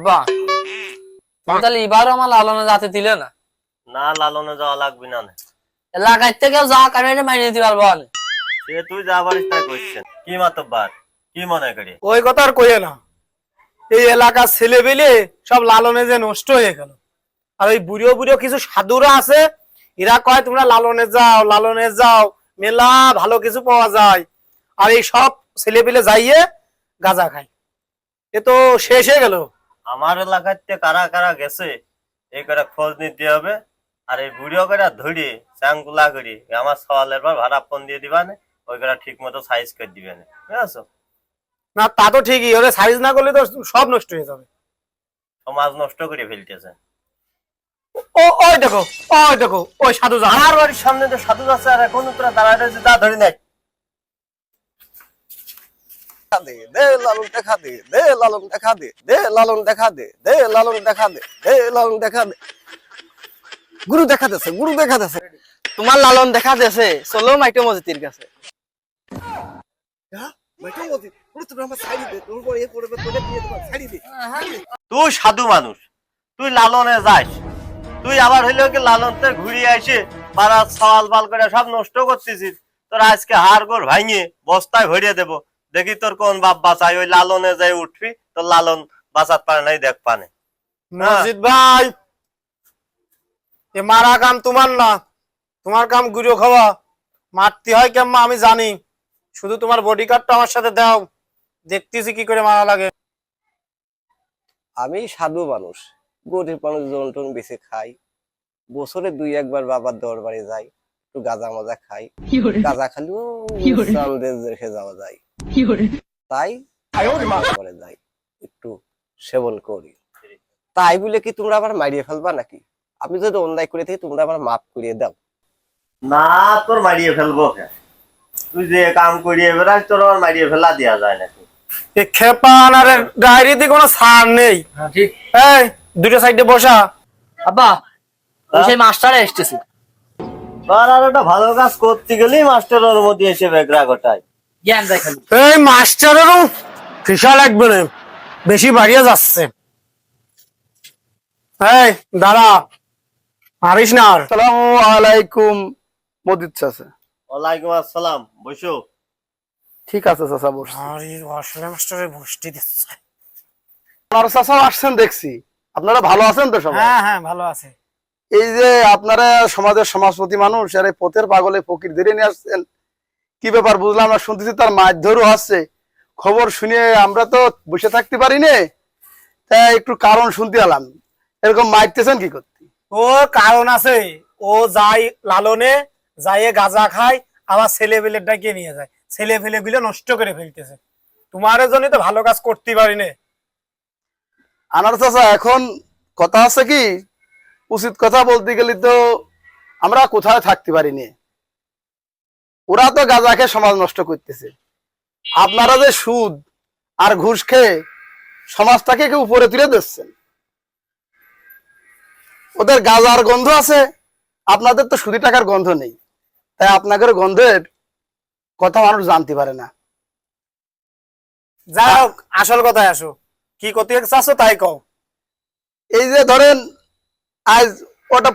বাহ, তুমি তাহলে এবারও আমার লালনে যাতে দিলে না? না, লালনে যাওয়া লাগবে না। এলাকার থেকেও যা কারণে মাইনে দিতে পারবো না। সে তুই যা পারিস তাই করছেন। কি মাতব্বার, কি মনে করি? ওই কথা আর কইয়ে না। এই এলাকার ছেলে পেলে সব লালনে যে নষ্ট হয়ে গেল। আর ওই বুড়ো বুড়ো কিছু সাধুরা আছে, এরা কয় তোমরা লালনে যাও, লালনে যাও, মেলা ভালো কিছু পাওয়া যায়। আর এই সব ছেলে পেলে যাইয়ে গাঁজা খায়। এ তো শেষ হয়ে গেল। আমার এলাকাতে কারা কারা গেছে এই করে খোঁজ নিতে হবে। আর এই ভিডিও করে ধরি চ্যাংগুলা করি আমার সওয়ালের পর ভাড়া ফোন দিয়ে দিবা না, ওই করে ঠিক মতো সাইজ করে দিবে না, বুঝছো? না তা তো ঠিকই, ওরে সাইজ না করলে তো সব নষ্ট হয়ে যাবে। সমাজ নষ্ট করে ফেলতেছে। ওই দেখো, ওই দেখো, ওই সাধু যা। আমার বাড়ির সামনে যে সাধু আছে আর এখন তোরা দাঁড়ায় রয়েছে, তা ধরি নাই। দে লালন দেখা দে, দে লালন দেখা দে, দে লালন দেখা দে, দে লালন দেখা দে, দে লালন দেখা দে। গুরু দেখা দেছে, গুরু দেখা দেছে। তোমার লালন দেখা দিয়েছে, চলো মাইটো মসজিদের কাছে। তুই সাধু মানুষ, তুই লালনে যাস, তুই আবার হইলো কি লালনতে ঘুরিয়ে আসে পাড়ার সওয়াল বাল করে সব নষ্ট করতেছিস। তোর আজকে হাড় গোড় ভাঙিয়ে বস্তায় ভরিয়ে দেবো। দেখি তোর কোন বাপ বাঁচাই, ওই লালনে যাই উঠবি, তোর লালন বাঁচাত পারে নাই দেখ পানে। মসজিদ ভাই, এ মারা কাম তোমার না, তোমার কাম গুঁড়ো খাওয়া। মারতে হয় কেমন আমি জানি, শুধু তোমার বডি গার্ডটা আমার সাথে দাও, দেখতেছি কি করে মারা লাগে। আমি সাধু মানুষ, গরিব মানুষ, জন টন বেশি খাই। বছরে 2-1 বার বাবার দরবারে যাই, একটু গাঁজা মাজা খাই। গাঁজা খালিও চান্দের রেখে যাওয়া যায়, তাই করে যাই, একটু সেবন করি। তাই বলে কি তোমরা আবার মারিয়ে ফেলবা নাকি? আমি যদি অন্যায় করে থাকি তোমরা আবার মাফ করিয়ে দাও। না, তোর মারিয়ে ফেলবো কে? তুই যে কাম করিয়ে বেড়াস, তোর আবার মারিয়ে ফেলা দেওয়া যায় নাকি? খেপান আর ডায়েরিতে কোনো সার নেই। ঠিক। এই দুটো সাইডে বসা। আব্বা, সেই মাস্টার এসেছে। তোর আর একটা ভালো কাজ করতে গেলেই মাস্টারের মধ্যে এসে বেগরা গোটায়। জ্ঞান দেখালি। এই মাস্টারেরও ফিসা লাগবে না, বেশি বাড়িয়ে যাচ্ছে। এই দাঁড়া, মারিস না আর। আসসালামু আলাইকুম মদিত চাচা। ওয়ালাইকুম আসসালাম, বসো। ঠিক আছে চাচা, বসছি। আরে আসলে মাস্টারের বসতে দিচ্ছে। আপনারা চাচা আসছেন দেখছি, আপনারা ভালো আছেন তো সবাই? হ্যাঁ হ্যাঁ, ভালো আছে। এই যে আপনারা সমাজের সমাজপতি মানুষ, আর এই পথের পাগলে ফকির ধরে নিয়ে আসছেন, কি ব্যাপার বুঝলাম না। শুনতেছি তার মারধরও হচ্ছে, খবর শুনে আমরা তো বসে থাকতে পারি না, তাই একটু কারণ শুনতে এলাম। এরকম মারতেছেন কি করতে? ও কারণ আছে, ও যাই লালনে যাইয়ে গাঁজা খায়, আবার ছেলে পেলে ডাকিয়ে নিয়ে যায়, ছেলে পেলে গুলো নষ্ট করে ফেলতেছে। তোমার জন্য তো ভালো কাজ করতে পারি না। আনার চাচা, এখন কথা আছে কি, উচিত কথা বলতে গেলে তো আমরা কোথায় থাকতে পারিনি। ওরা তো গাঁজা খেয়ে সমাজ নষ্ট করতেছে, আপনারা যে সুদ আর ঘুষ খেয়ে সমাজটাকে উপরে তুলে দিচ্ছেন। ওদের গাঁজার গন্ধ আছে, আপনাদের তো সুদি টাকার গন্ধ নেই, তাই আপনাদের গন্ধের কথা মানুষ জানতে পারে না। যাই হোক, আসল কথায় আসো, কি করতে চাচ্ছ তাই কও। এই যে ধরেন আজ ওটা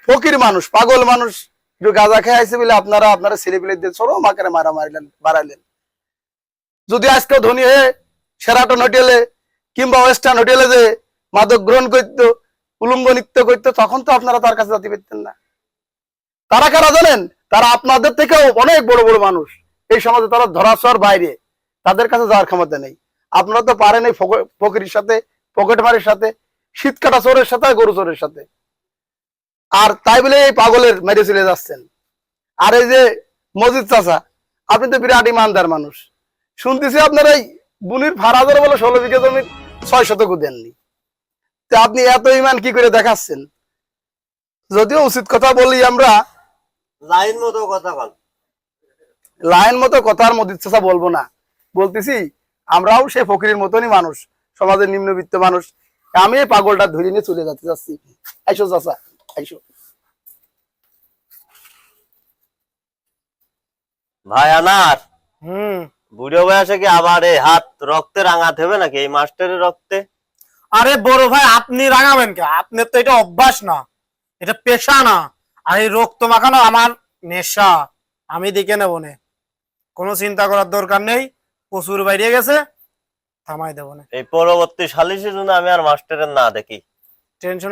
ফকির মানুষ, পাগল মানুষ, একটু গাঁজা খেয়ে আইছে বলে আপনারা ছেলে পেলে দিয়ে চলো মাকে মারা মারিলেন, বাড়াইলেন। যদি আজকে ধনী হয়ে সেরাটন হোটেলে কিংবা ওয়েস্টার্ন হোটেলে যে মাদক গ্রহণ করতো, উলঙ্গ নৃত্য করতো, তখন তো আপনারা তার কাছে যেতে পারতেন না। তারা কারা জানেন? তারা আপনাদের থেকেও অনেক বড় বড় মানুষ, এই সমাজে তারা ধরাছোঁয়ার বাইরে, তাদের কাছে যাওয়ার ক্ষমতা নেই। আপনারা তো পারেন এই ফকিরের সাথে, পকেটমারির সাথে, শীত কাটা চোরের সাথে, গরু চোরের সাথে। আর তাই বলে এই পাগলের মেরে চলে যাচ্ছেন। আর এই যে মজিদ চাচা, আপনি তো বিরাট ইমানদার মানুষ, শুনতেছি আপনার এই বুনির ফারাজের বলে 16 বিঘা জমি 6 শতক দেননি, তো আপনি এত ইমান কি করে দেখাচ্ছেন? যদিও উচিত কথা বলি আমরা, লাইন মতো কথা বল। লাইন মতো কথার মজিদ চাচা বলবো না, বলতেছি আমরাও সেই ফকিরের মতনই মানুষ, সমাজের নিম্নবিত্ত মানুষ। আমি এই পাগলটা ধরে নিয়ে চলে যেতে চাচ্ছি। আইসো চাচা, আইসো। ভাই আনার, হুম, বুড়ো বয়সে কি আবার এই হাত রক্তে রাঙাতে হবে নাকি, এই মাস্টারের রক্তে? আরে বড় ভাই আপনি রাগাবেন কে? আপনার তো এটা অভ্যাস না, এটা পেশা না। আর এই রক্ত মাখানো আমার নেশা, আমি দেখে নেবো না, কোনো চিন্তা করার দরকার নেই। প্রচুর বাইরে গেছে, থামাই দেবো না, এই পরবর্তী সালিশে যেন আমি আর মাস্টারের না দেখি। টেনশন